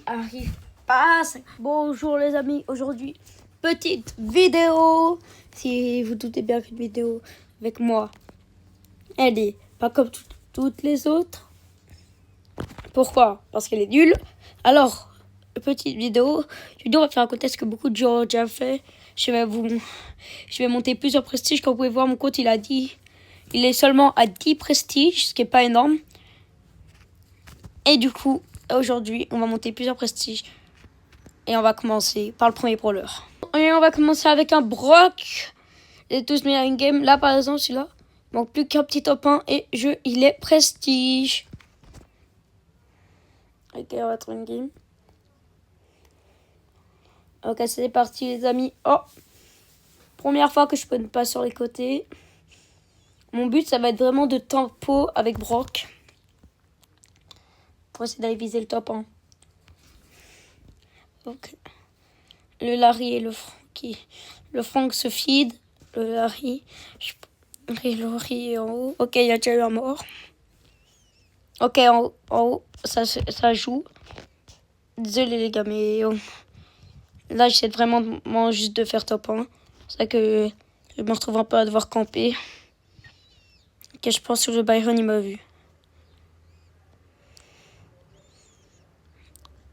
arrive pas. Bonjour les amis, aujourd'hui, petite vidéo. Si vous doutez bien qu'une vidéo avec moi, elle est pas comme toutes les autres. Pourquoi? Parce qu'elle est nulle. Alors, petite vidéo. On va faire un contest que beaucoup de gens ont déjà fait. Je vais monter plusieurs prestiges. Comme vous pouvez voir, mon compte, il est seulement à 10 prestiges, ce qui est pas énorme. Et du coup, aujourd'hui, on va monter plusieurs prestiges. Et on va commencer par le premier brawler. Et on va commencer avec un Brock. J'ai tous mis à une game. Là, par exemple, celui-là, il manque plus qu'un petit top 1 et il est prestige. Ok, on va trouver une game. Ok, c'est parti, les amis. Oh! Première fois que je peux ne pas sur les côtés. Mon but, ça va être vraiment de tempo avec Brock. Pour essayer d'aller viser le top 1. Ok. Le Larry et le Frankie. Le Frank se feed. Le Larry. Et le Larry est en haut. Ok, il y a déjà eu un mort. Ok, en haut, ça joue. Désolé les gars, mais là, j'essaie vraiment juste de faire top 1. C'est ça que je me retrouve un peu à devoir camper. Ok, je pense que le Byron, il m'a vu.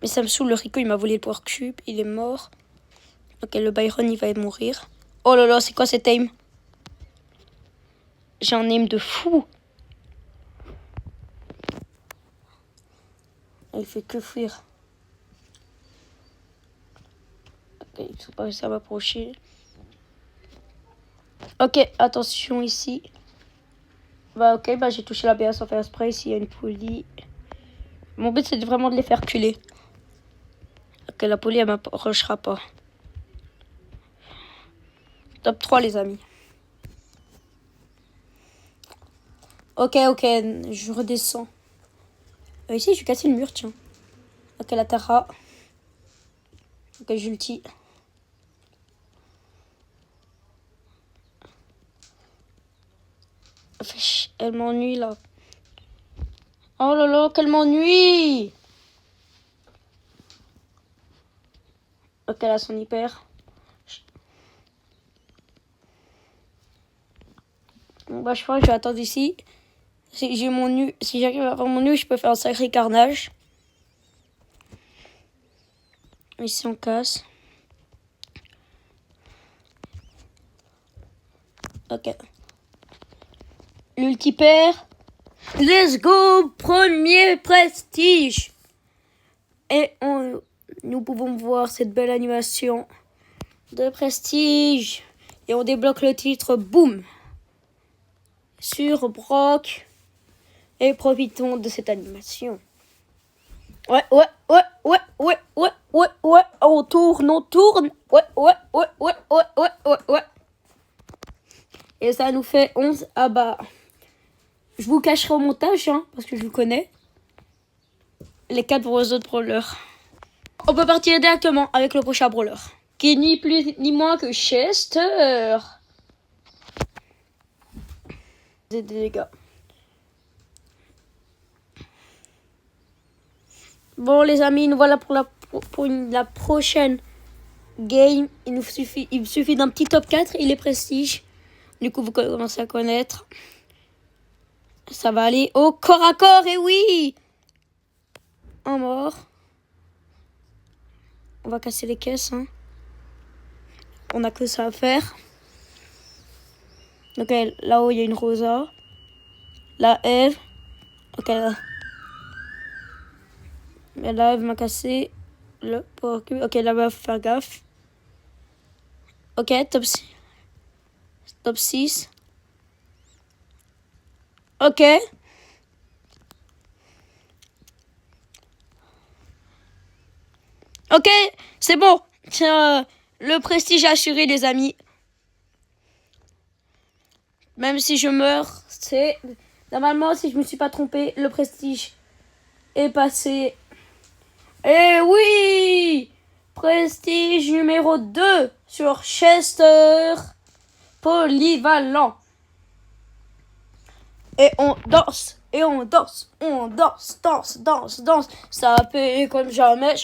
Mais ça me saoule, le Rico, il m'a volé le Power Cube. Il est mort. Ok, le Byron, il va mourir. Oh là là, c'est quoi cet aim? J'ai un aim de fou. Il fait que fuir. Ok, ils sont pas réussi à m'approcher. Ok, attention ici. Ok, j'ai touché la BA sans faire spray. S'il y a une poulie. Mon but, c'est vraiment de les faire culer. Ok, la poulie, elle m'approchera pas. Top 3, les amis. Ok, je redescends. Ici, je vais casser le mur, tiens. Ok, la Tara. Ok, j'ulti. Elle m'ennuie, là. Oh là là, qu'elle m'ennuie! Ok, elle a son hyper. Bon, je crois que je vais attendre ici. Si j'arrive à avoir mon nu, je peux faire un sacré carnage. Ici, on casse. Ok. L'ultipaire. Let's go! Premier prestige! Et nous pouvons voir cette belle animation de prestige. Et on débloque le titre. Boum! Sur Brock. Et profitons de cette animation. Ouais. On tourne. Ouais. Et ça nous fait 11. Ah bah. Je vous cacherai au montage, parce que je vous connais. Les 4 autres brawlers. On peut partir directement avec le prochain brawler. Qui est ni plus ni moins que Chester. Des dégâts. Bon les amis, nous voilà pour la prochaine game. Il me suffit d'un petit top 4. Il est prestige. Du coup, vous commencez à connaître. Ça va aller au corps à corps. Et oui! Un mort. On va casser les caisses. On n'a que ça à faire. Ok, là-haut, il y a une Rosa. La Eve. Ok, là. Mais là, Eve m'a cassé le Power Cube. Ok, là-bas, faut faire gaffe. Ok, top 6. Ok. Ok, c'est bon. Tiens, le prestige assuré, les amis. Même si je meurs, c'est... Normalement, si je me suis pas trompé, le prestige est passé. Eh oui! Prestige numéro 2 sur Chester. Polyvalent. Et on danse. Et on danse, danse. Ça paie comme jamais.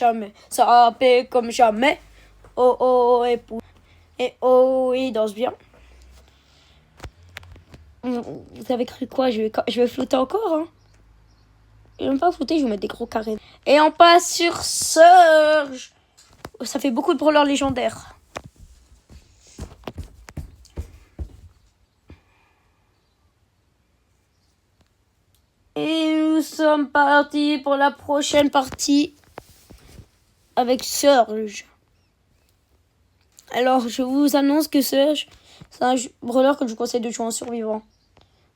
Ça paie comme jamais. Oh, oh, et oh, il danse bien. Vous avez cru quoi? Je vais flotter encore, hein. Je vais même pas flotter, je vais mettre des gros carrés. Et on passe sur Surge. Ça fait beaucoup de brawlers légendaires. Et nous sommes partis pour la prochaine partie avec Surge. Alors, je vous annonce que Surge, c'est un brawler que je vous conseille de jouer en survivant.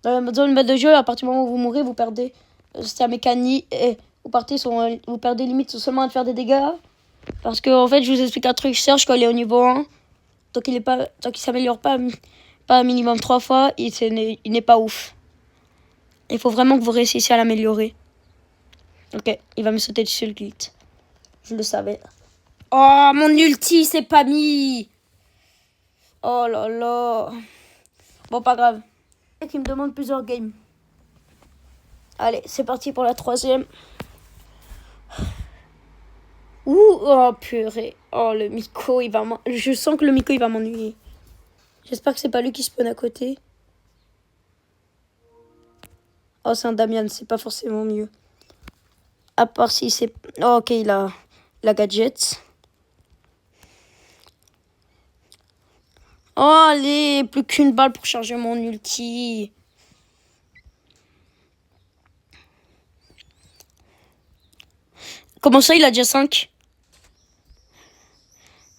Dans la zone de jeu, à partir du moment où vous mourrez, vous perdez sa mécanique et vous perdez limite seulement à faire des dégâts. Parce que, en fait, je vous explique un truc. Surge, quand il est au niveau 1, tant qu'il s'améliore pas un minimum 3 fois, il n'est pas ouf. Il faut vraiment que vous réussissiez à l'améliorer. Ok, il va me sauter dessus le glitch. Je le savais. Oh, mon ulti, c'est pas mis. Oh là là. Bon, pas grave. Il me demande plusieurs games. Allez, c'est parti pour la 3e. Ouh, oh purée. Oh, le Miko, je sens que le Miko, il va m'ennuyer. J'espère que c'est pas lui qui spawn à côté. Oh, c'est un Damian, c'est pas forcément mieux. À part si c'est... Oh, ok, il a la gadget. Oh, allez, plus qu'une balle pour charger mon ulti. Comment ça, il a déjà 5?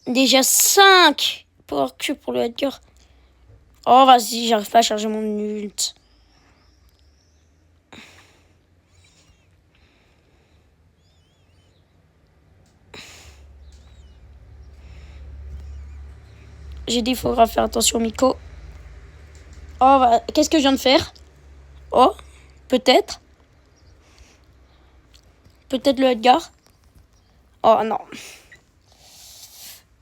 Déjà 5 pour le Edgar. Oh, vas-y, j'arrive pas à charger mon ult. J'ai dit, il faudra faire attention, Miko. Oh, qu'est-ce que je viens de faire? Oh, peut-être. Peut-être le Edgar. Oh, non.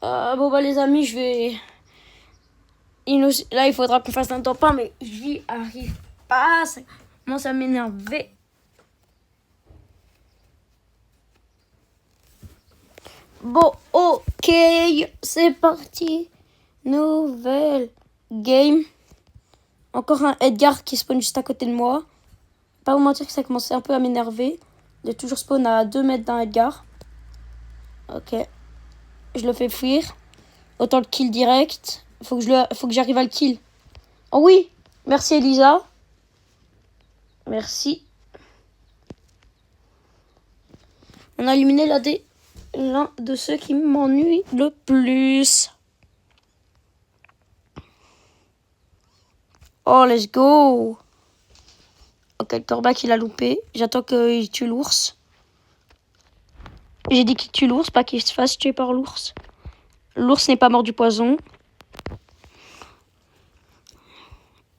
Bon, bah, les amis, je vais... Là, il faudra qu'on fasse un top 1, mais j'y arrive pas. Ça commence à m'énerver. Bon, ok, c'est parti. Nouvelle game. Encore un Edgar qui spawn juste à côté de moi. Pas vous mentir que ça commençait un peu à m'énerver. De toujours spawn à 2 mètres d'un Edgar. Ok. Je le fais fuir. Autant le kill direct. Faut que j'arrive à le kill. Oh oui. Merci Elisa. Merci. On a éliminé l'un de ceux qui m'ennuient le plus. Oh, let's go. Ok, le corbac, il a loupé. J'attends qu'il tue l'ours. J'ai dit qu'il tue l'ours, pas qu'il se fasse tuer par l'ours. L'ours n'est pas mort du poison.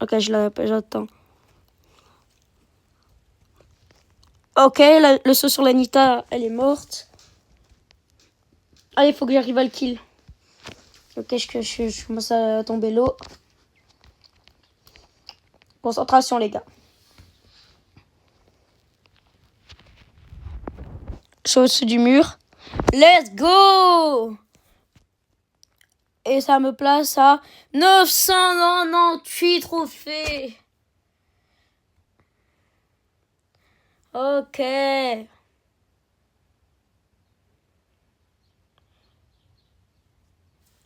Ok, j'attends. Ok, le saut sur l'Anita, elle est morte. Allez, il faut que j'arrive à le kill. Ok, je commence à tomber l'eau. Concentration, les gars. Je suis au-dessus du mur. Let's go! Et ça me place à 998 trophées. Ok.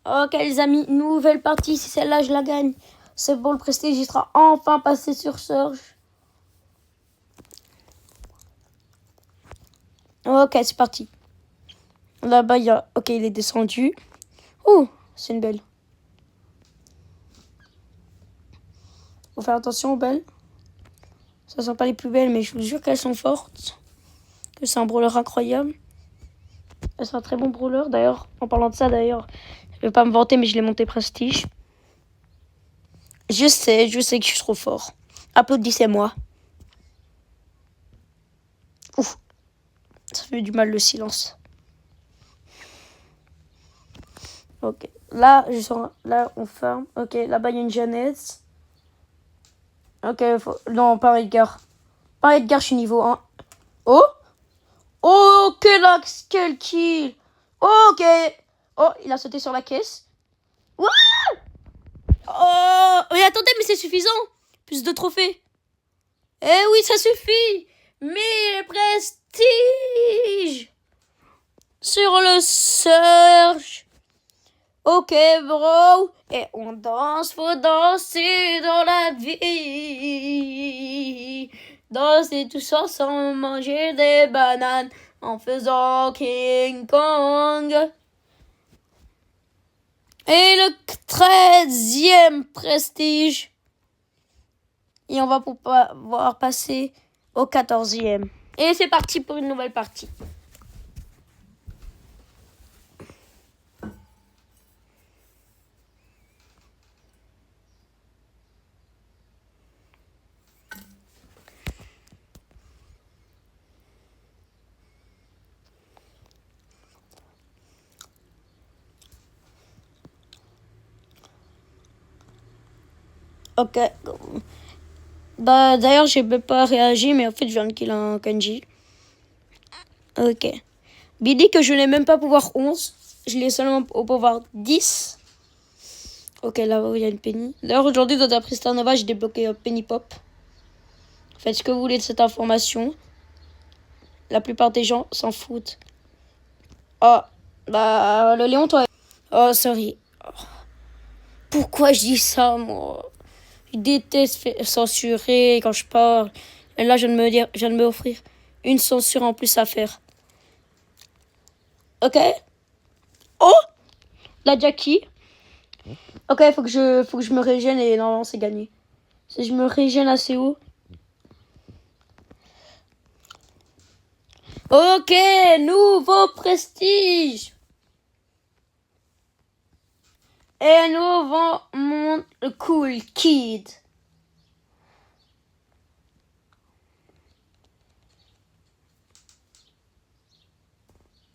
Ok les amis, nouvelle partie. Si celle-là je la gagne, c'est bon, le prestige il sera enfin passé sur Surge. Ok, c'est parti. Là-bas, il y a... Ok, il est descendu. Oh, c'est une belle. Faut faire attention aux belles. Ça sont pas les plus belles, mais je vous jure qu'elles sont fortes. Que c'est un brawler incroyable. C'est un très bon brawler. D'ailleurs, en parlant de ça, je vais pas me vanter, mais je l'ai monté prestige. Je sais que je suis trop fort. Applaudissez-moi. Ouf. Ça fait du mal le silence. Ok. Là, là, on ferme. Ok, là-bas, il y a une Jeannette. Ok, non, pas un Edgar. Pas Edgar, je suis niveau 1. Oh! Oh, quel kill! Ok! Oh, il a sauté sur la caisse. Wouah! Oh! Mais attendez, mais c'est suffisant! Plus de trophées. Eh oui, ça suffit! 1000 prestiges! Sur le search. Ok, bro. Et on danse, faut danser dans la vie. Danser tous ensemble, manger des bananes en faisant King Kong. Et le 13e prestige. Et on va pouvoir passer au 14e. Et c'est parti pour une nouvelle partie. Ok. Bah, d'ailleurs, j'ai même pas réagi, mais en fait, je viens de kill un Kanji. Ok. Mais il dit que je n'ai même pas pouvoir 11. Je l'ai seulement au pouvoir 10. Ok, là-haut, il y a une Penny. D'ailleurs, aujourd'hui, dans la Star Nova, j'ai débloqué Penny Pop. Faites ce que vous voulez de cette information. La plupart des gens s'en foutent. Oh, bah, le Léon, toi. Oh, sorry. Pourquoi je dis ça, moi? Je déteste censurer quand je parle. Et là, je viens de me offrir une censure en plus à faire. Ok? Oh! La Jackie. Ok, faut que je me régène et normalement c'est gagné. Si je me régène assez haut. Ok, nouveau prestige. Et nouveau mon cool kid.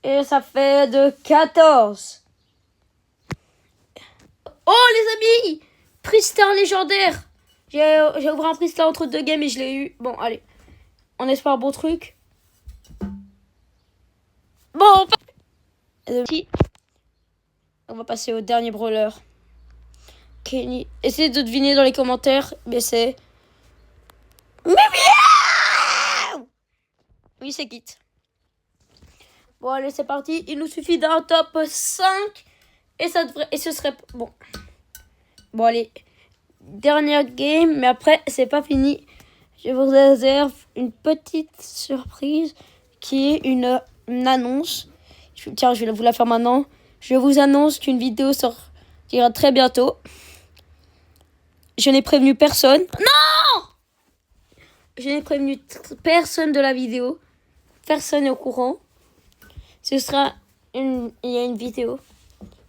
Et ça fait de 14. Oh les amis! Pristar légendaire. J'ai ouvert un Pristar entre deux games et je l'ai eu. Bon, allez. On espère un bon truc. Bon, on va passer au dernier brawler. Kenny. Essayez de deviner dans les commentaires, mais c'est... Oui, c'est Kit. Bon, allez, c'est parti. Il nous suffit d'un top 5. Et ça devrait... Et ce serait... Bon. Bon, allez. Dernière game, mais après, c'est pas fini. Je vous réserve une petite surprise qui est une annonce. Tiens, je vais vous la faire maintenant. Je vous annonce qu'une vidéo sortira très bientôt. Je n'ai prévenu personne. Non! Je n'ai prévenu personne de la vidéo. Personne n'est au courant. Il y a une vidéo.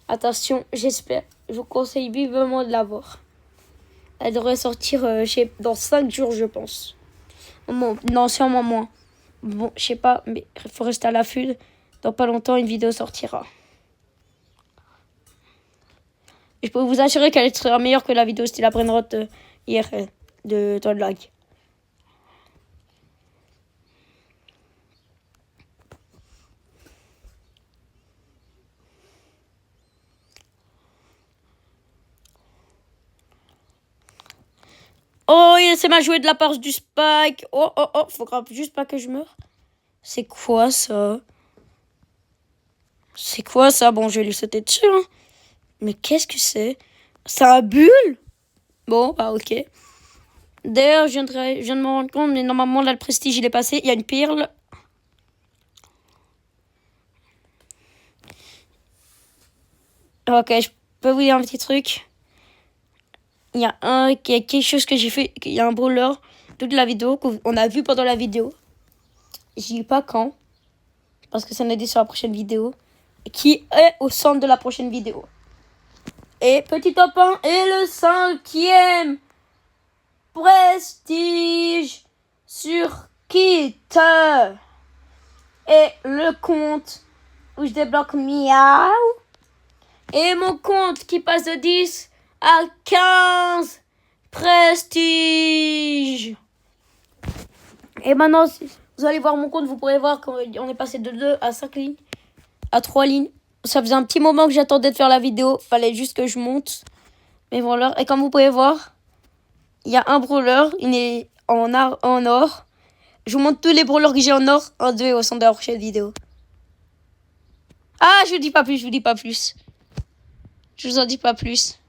Attention, j'espère. Je vous conseille vivement de la voir. Elle devrait sortir dans 5 jours, je pense. Non, sûrement moins. Bon, je sais pas, mais il faut rester à l'affût. Dans pas longtemps, une vidéo sortira. Et je peux vous assurer qu'elle sera meilleure que la vidéo style la Brainrot hier de Todd Lag. Oh, il s'est mal joué de la part du Spike. Oh, faut juste pas que je meure. C'est quoi ça? C'est quoi ça? Bon, je vais lui sauter dessus. Hein. Mais qu'est-ce que c'est? C'est un bulle? Bon, bah ok. D'ailleurs, je viens de me rendre compte, mais normalement, là, le prestige, il est passé. Il y a une pirle. Ok, je peux vous dire un petit truc. Il y a quelque chose que j'ai fait. Il y a un brawler. Toute la vidéo qu'on a vu pendant la vidéo. Je dis pas quand. Parce que ça nous dit sur la prochaine vidéo. Qui est au centre de la prochaine vidéo. Et petit top 1 et le 5e prestige sur Kit. Et le compte où je débloque Miaou. Et mon compte qui passe de 10 à 15 prestige. Et maintenant, si vous allez voir mon compte, vous pourrez voir qu'on est passé de 2 à 5 lignes, à 3 lignes. Ça faisait un petit moment que j'attendais de faire la vidéo. Fallait juste que je monte mes brawlers. Et comme vous pouvez voir, il y a un brawler, il est en or. Je vous montre tous les brawlers que j'ai en or. 1, 2 et au centre de la prochaine vidéo. Ah, je vous dis pas plus, je vous dis pas plus. Je vous en dis pas plus.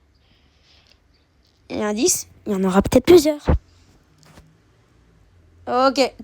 Et un 10, il y en aura peut-être plusieurs. Ok.